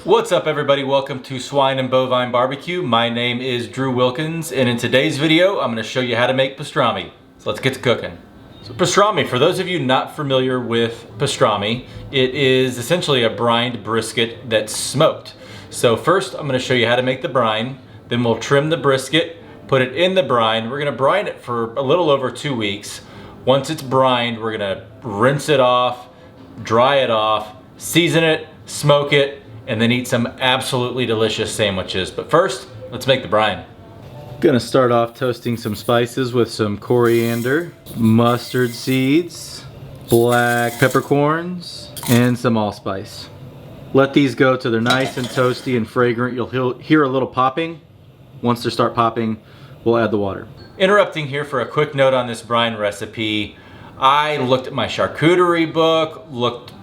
What's up everybody, welcome to Swine and Bovine Barbecue. My name is Drew Wilkins and in today's video I'm going to show you how to make pastrami. So let's get to cooking. So pastrami, for those of you not familiar with pastrami, it is essentially a brined brisket that's smoked. So first I'm going to show you how to make the brine, then we'll trim the brisket, put it in the brine. We're going to brine it for a little over 2 weeks. Once it's brined, we're going to rinse it off, dry it off, season it, smoke it, and then eat some absolutely delicious sandwiches. But first, let's make the brine. Gonna start off toasting some spices with some coriander, mustard seeds, black peppercorns, and some allspice. Let these go till they're nice and toasty and fragrant. You'll hear a little popping. Once they start popping, we'll add the water. Interrupting here for a quick note on this brine recipe. I looked at my charcuterie book, looked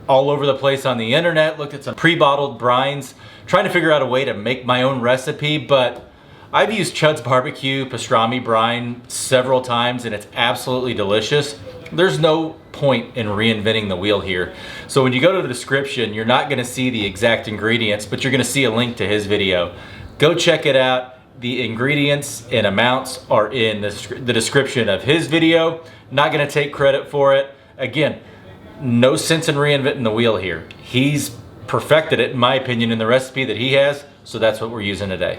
all over the place on the internet, looked at some pre-bottled brines, trying to figure out a way to make my own recipe, but I've used Chuds BBQ pastrami brine several times and it's absolutely delicious. There's no point in reinventing the wheel here. So when you go to the description, you're not gonna see the exact ingredients, but you're gonna see a link to his video. Go check it out. The ingredients and amounts are in the description of his video. Not gonna take credit for it. Again, no sense in reinventing the wheel here. He's perfected it, in my opinion, in the recipe that he has, so that's what we're using today.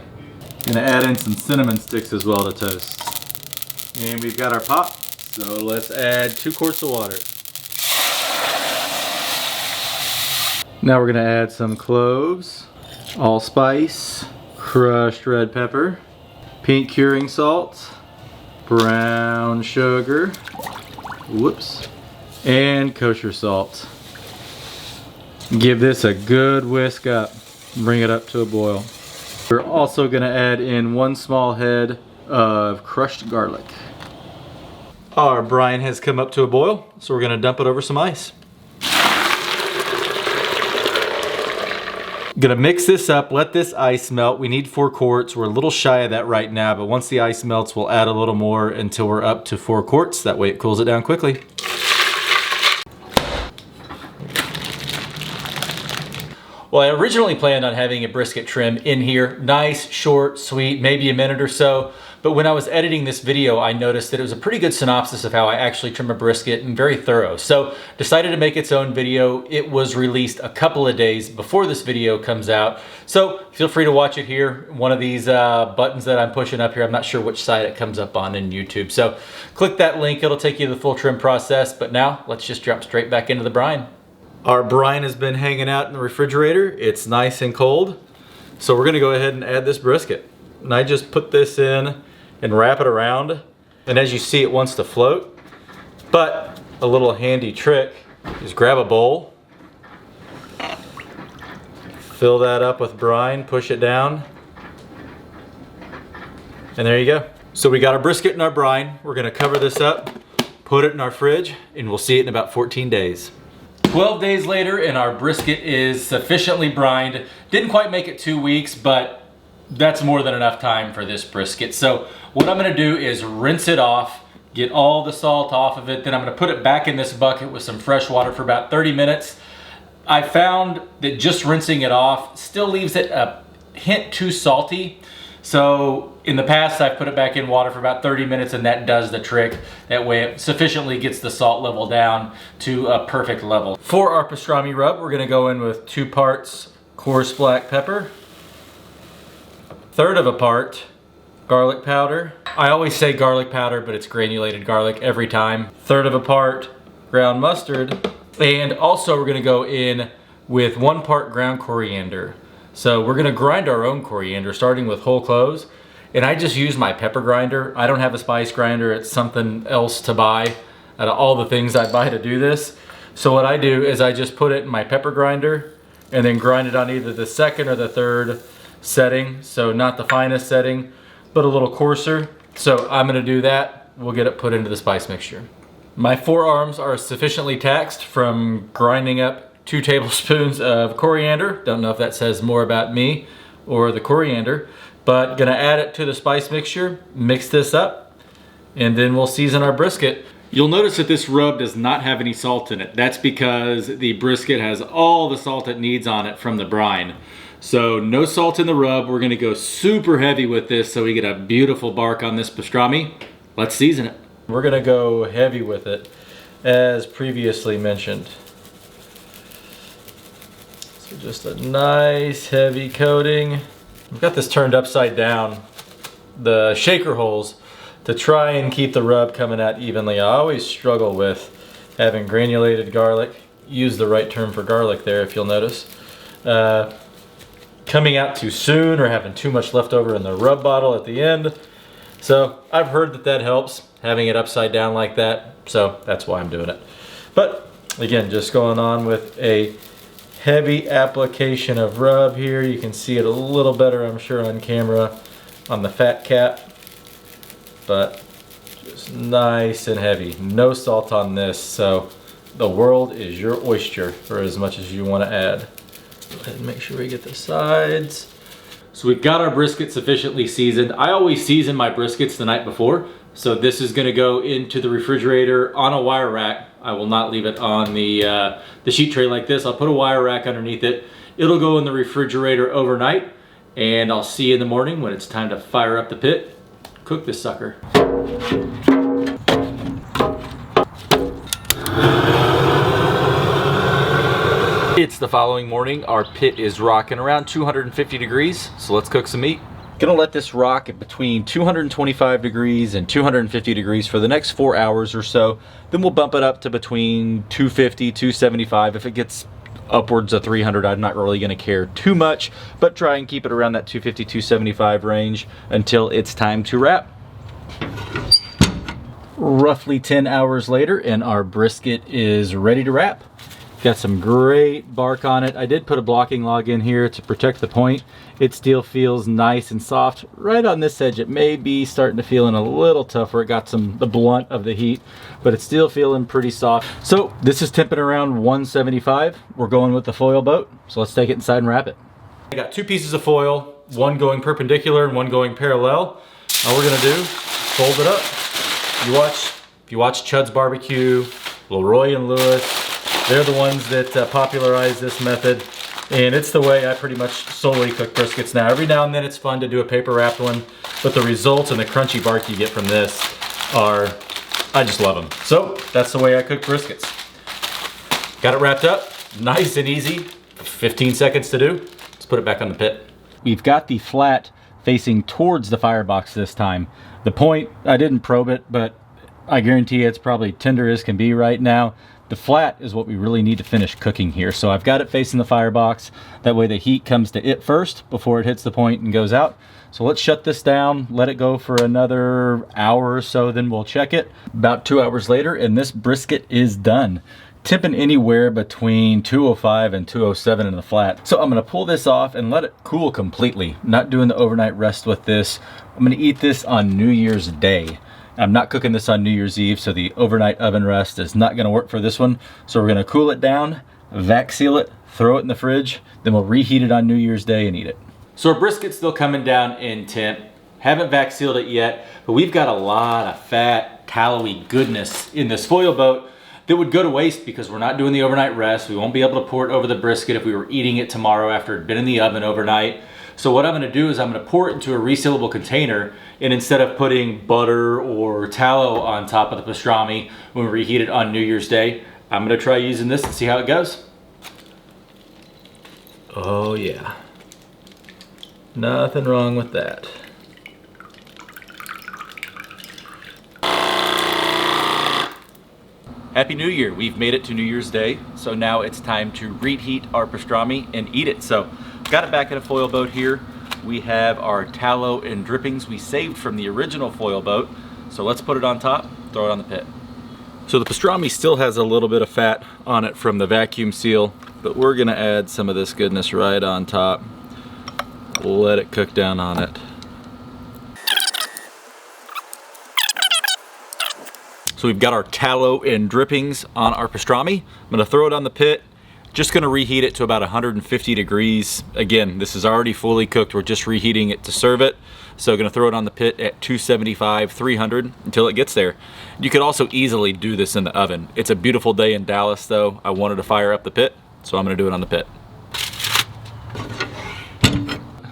Gonna add in some cinnamon sticks as well to toast. And we've got our pot, so let's add 2 quarts of water. Now we're gonna add some cloves, allspice, crushed red pepper, pink curing salt, brown sugar, whoops, and kosher salt. Give this a good whisk up. Bring it up to a boil. We're also going to add in 1 small head of crushed garlic. Our brine has come up to a boil, so we're going to dump it over some ice. Gonna mix this up, let this ice melt. We need 4 quarts. We're a little shy of that right now, but once the ice melts, we'll add a little more until we're up to 4 quarts. That way it cools it down quickly. Well, I originally planned on having a brisket trim in here. Nice, short, sweet, maybe a minute or so. But when I was editing this video, I noticed that it was a pretty good synopsis of how I actually trim a brisket and very thorough. So decided to make its own video. It was released a couple of days before this video comes out. So feel free to watch it here. One of these buttons that I'm pushing up here, I'm not sure which side it comes up on in YouTube. So click that link, it'll take you to the full trim process. But now let's just jump straight back into the brine. Our brine has been hanging out in the refrigerator. It's nice and cold. So we're gonna go ahead and add this brisket. And I just put this in and wrap it around. And as you see, it wants to float. But a little handy trick is grab a bowl, fill that up with brine, push it down, and there you go. So we got our brisket in our brine. We're gonna cover this up, put it in our fridge, and we'll see it in about 14 days. 12 days later and our brisket is sufficiently brined. Didn't quite make it 2 weeks, but that's more than enough time for this brisket. So what I'm gonna do is rinse it off, get all the salt off of it, then I'm gonna put it back in this bucket with some fresh water for about 30 minutes. I found that just rinsing it off still leaves it a hint too salty. So in the past, I've put it back in water for about 30 minutes and that does the trick. That way it sufficiently gets the salt level down to a perfect level. For our pastrami rub, we're gonna go in with 2 parts coarse black pepper, 1/3 of a part garlic powder. I always say garlic powder, but it's granulated garlic every time. 1/3 of a part ground mustard. And also we're gonna go in with 1 part ground coriander. So we're gonna grind our own coriander, starting with whole cloves. And I just use my pepper grinder. I don't have a spice grinder. It's something else to buy out of all the things I buy to do this. So what I do is I just put it in my pepper grinder and then grind it on either the 2nd or the 3rd setting. So not the finest setting, but a little coarser. So I'm gonna do that. We'll get it put into the spice mixture. My forearms are sufficiently taxed from grinding up 2 tablespoons of coriander. Don't know if that says more about me or the coriander, but gonna add it to the spice mixture, mix this up, and then we'll season our brisket. You'll notice that this rub does not have any salt in it. That's because the brisket has all the salt it needs on it from the brine. So no salt in the rub. We're gonna go super heavy with this so we get a beautiful bark on this pastrami. Let's season it. We're gonna go heavy with it, as previously mentioned. So just a nice heavy coating. I've got this turned upside down, the shaker holes, to try and keep the rub coming out evenly. I always struggle with having granulated garlic. Use the right term for garlic there if you'll notice. Coming out too soon or having too much left over in the rub bottle at the end. So I've heard that that helps, having it upside down like that. So that's why I'm doing it. But again, just going on with a heavy application of rub here. You can see it a little better, I'm sure, on camera on the fat cap. But just nice and heavy. No salt on this, so the world is your oyster for as much as you want to add. Go ahead and make sure we get the sides. So we've got our brisket sufficiently seasoned. I always season my briskets the night before. So this is gonna go into the refrigerator on a wire rack. I will not leave it on the sheet tray like this. I'll put a wire rack underneath it. It'll go in the refrigerator overnight, and I'll see you in the morning when it's time to fire up the pit. Cook this sucker. It's the following morning. Our pit is rocking around 250 degrees, so let's cook some meat. Gonna let this rock at between 225 degrees and 250 degrees for the next 4 hours or so. Then we'll bump it up to between 250, 275. If it gets upwards of 300, I'm not really gonna care too much, but try and keep it around that 250, 275 range until it's time to wrap. Roughly 10 hours later, and our brisket is ready to wrap. Got some great bark on it. I did put a blocking log in here to protect the point. It still feels nice and soft. Right on this edge, it may be starting to feel a little tougher. It got the blunt of the heat, but it's still feeling pretty soft. So this is temping around 175. We're going with the foil boat. So let's take it inside and wrap it. I got 2 pieces of foil, one going perpendicular and one going parallel. All we're gonna do, fold it up. If you watch Chuds BBQ, Leroy and Lewis, they're the ones that popularized this method, and it's the way I pretty much solely cook briskets now. Every now and then it's fun to do a paper wrapped one, but the results and the crunchy bark you get from this are, I just love them. So that's the way I cook briskets. Got it wrapped up, nice and easy, 15 seconds to do. Let's put it back on the pit. We've got the flat facing towards the firebox this time. The point, I didn't probe it, but I guarantee it's probably tender as can be right now. The flat is what we really need to finish cooking here. So I've got it facing the firebox. That way the heat comes to it first before it hits the point and goes out. So let's shut this down, let it go for another hour or so, then we'll check it. About 2 hours later, and this brisket is done. Tipping anywhere between 205 and 207 in the flat. So I'm gonna pull this off and let it cool completely. Not doing the overnight rest with this. I'm gonna eat this on New Year's Day. I'm not cooking this on New Year's Eve, so the overnight oven rest is not gonna work for this one. So we're gonna cool it down, vac seal it, throw it in the fridge, then we'll reheat it on New Year's Day and eat it. So our brisket's still coming down in temp. Haven't vac sealed it yet, but we've got a lot of fat, tallowy goodness in this foil boat that would go to waste because we're not doing the overnight rest. We won't be able to pour it over the brisket if we were eating it tomorrow after it had been in the oven overnight. So what I'm gonna do is I'm gonna pour it into a resealable container, and instead of putting butter or tallow on top of the pastrami when we reheat it on New Year's Day, I'm gonna try using this and see how it goes. Oh yeah. Nothing wrong with that. Happy New Year. We've made it to New Year's Day, so now it's time to reheat our pastrami and eat it. So got it back in a foil boat here. We have our tallow and drippings we saved from the original foil boat. So let's put it on top, throw it on the pit. So the pastrami still has a little bit of fat on it from the vacuum seal, but we're gonna add some of this goodness right on top. Let it cook down on it. So we've got our tallow and drippings on our pastrami. I'm gonna throw it on the pit, Just gonna reheat it to about 150 degrees. Again, this is already fully cooked. We're just reheating it to serve it. So gonna throw it on the pit at 275, 300 until it gets there. You could also easily do this in the oven. It's a beautiful day in Dallas though. I wanted to fire up the pit, so I'm gonna do it on the pit.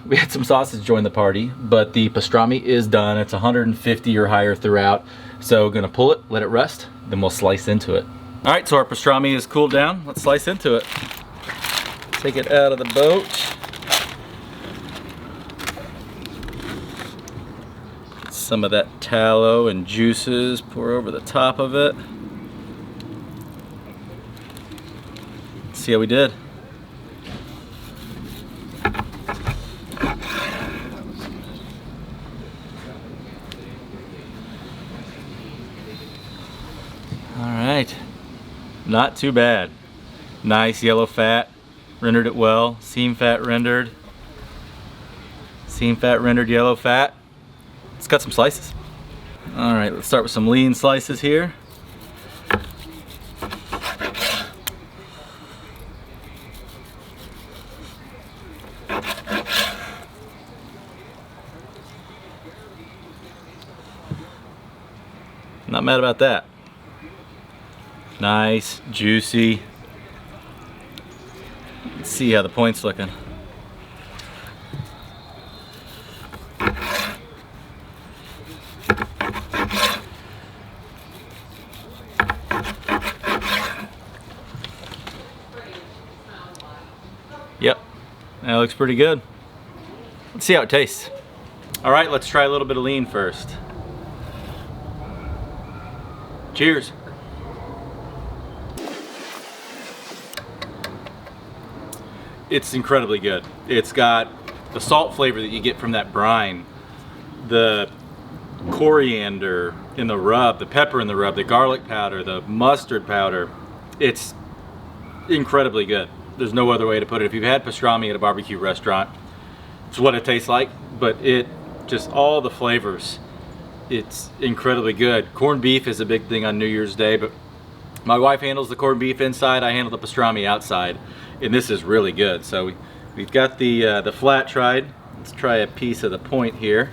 We had some sausage join the party, but the pastrami is done. It's 150 or higher throughout. So gonna pull it, let it rest, then we'll slice into it. All right, so our pastrami is cooled down. Let's slice into it. Take it out of the boat. Some of that tallow and juices, pour over the top of it. Let's see how we did. All right, not too bad. Nice yellow fat, rendered it well. Seam fat rendered. Seam fat rendered yellow fat. Let's cut some slices. All right, let's start with some lean slices here. Not mad about that. Nice, juicy. Let's see how the point's looking. Yep, that looks pretty good. Let's see how it tastes. All right, let's try a little bit of lean first. Cheers. It's incredibly good. It's got the salt flavor that you get from that brine, the coriander in the rub, the pepper in the rub, the garlic powder, the mustard powder. It's incredibly good. There's no other way to put it. If you've had pastrami at a barbecue restaurant, it's what it tastes like, but it just all the flavors. It's incredibly good. Corned beef is a big thing on New Year's Day, but my wife handles the corned beef inside, I handle the pastrami outside, and this is really good. So we've got the flat tried. Let's try a piece of the point here.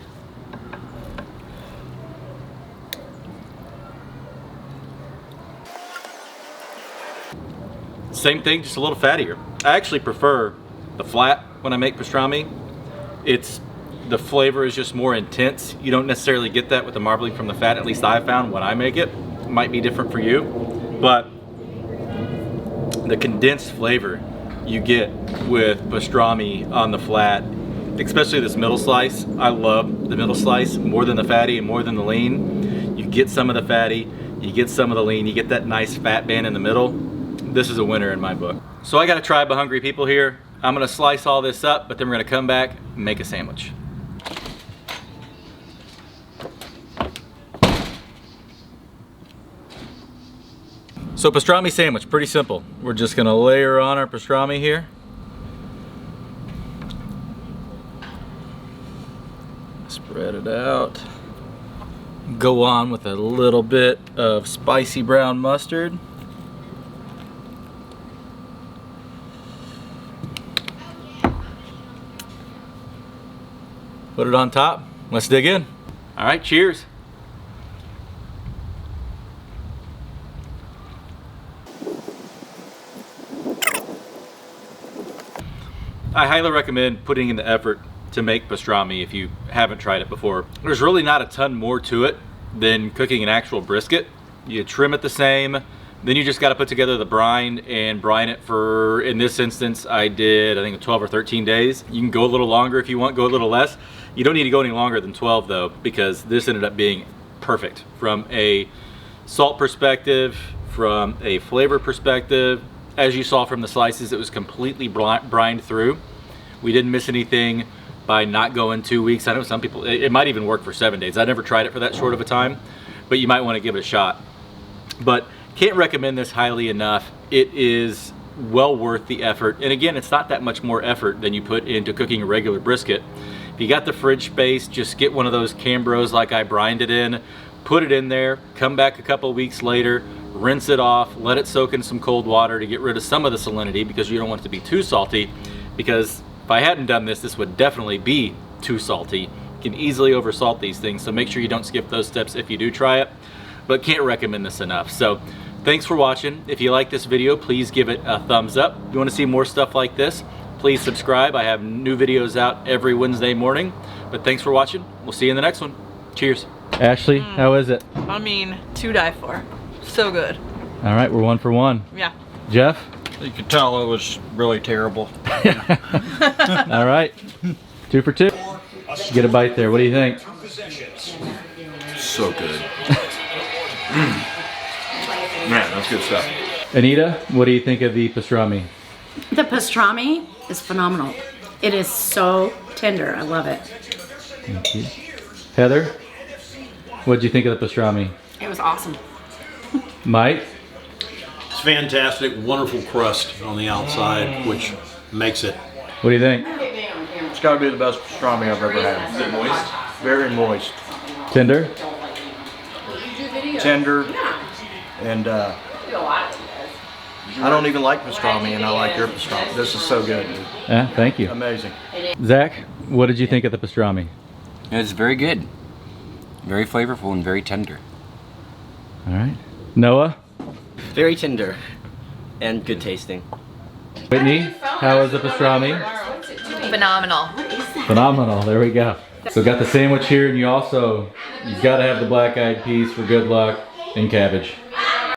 Same thing, just a little fattier. I actually prefer the flat when I make pastrami. The flavor is just more intense. You don't necessarily get that with the marbling from the fat, at least I've found when I make it. It might be different for you, but the condensed flavor you get with pastrami on the flat, especially this middle slice. I love the middle slice more than the fatty and more than the lean. You get some of the fatty, you get some of the lean, you get that nice fat band in the middle. This is a winner in my book. So I got a tribe of hungry people here. I'm gonna slice all this up, but then we're gonna come back and make a sandwich. So pastrami sandwich, pretty simple. We're just gonna layer on our pastrami here. Spread it out. Go on with a little bit of spicy brown mustard. Put it on top. Let's dig in. All right, cheers. I highly recommend putting in the effort to make pastrami if you haven't tried it before. There's really not a ton more to it than cooking an actual brisket. You trim it the same, then you just got to put together the brine and brine it for, in this instance, I did, I think 12 or 13 days. You can go a little longer if you want, go a little less. You don't need to go any longer than 12 though, because this ended up being perfect from a salt perspective, from a flavor perspective. As you saw from the slices, it was completely brined through. We didn't miss anything by not going 2 weeks. I know some people, it might even work for 7 days. I never tried it for that short of a time, but you might want to give it a shot. But can't recommend this highly enough. It is well worth the effort. And again, it's not that much more effort than you put into cooking a regular brisket. If you got the fridge space, just get one of those Cambros like I brined it in, put it in there, come back a couple weeks later, rinse it off, let it soak in some cold water to get rid of some of the salinity because you don't want it to be too salty, because if I hadn't done this, this would definitely be too salty. You can easily oversalt these things, so make sure you don't skip those steps if you do try it, but can't recommend this enough. So thanks for watching. If you like this video, please give it a thumbs up. If you want to see more stuff like this, please subscribe. I have new videos out every Wednesday morning. But thanks for watching. We'll see you in the next one. Cheers. Ashley, how is it? I mean, to die for. So good. All right, we're 1 for 1. Yeah. Jeff? You could tell it was really terrible. All right, 2 for 2. Get a bite there. What do you think? So good. Man, that's good stuff. Anita, what do you think of the pastrami? The pastrami is phenomenal. It is so tender. I love it. Thank you. Heather, what did you think of the pastrami? It was awesome. Mike? It's fantastic, wonderful crust on the outside, which makes it. What do you think? It's got to be the best pastrami I've ever had. Is it moist? Very moist. Tender? Tender. And I don't even like pastrami, and I like your pastrami. This is so good, dude. Yeah, thank you. Amazing. Zach, what did you think of the pastrami? It's very good. Very flavorful and very tender. All right. Noah? Very tender and good tasting. Whitney, how was the pastrami? Phenomenal. Phenomenal. There we go. So got the sandwich here, and you got to have the black-eyed peas for good luck and cabbage.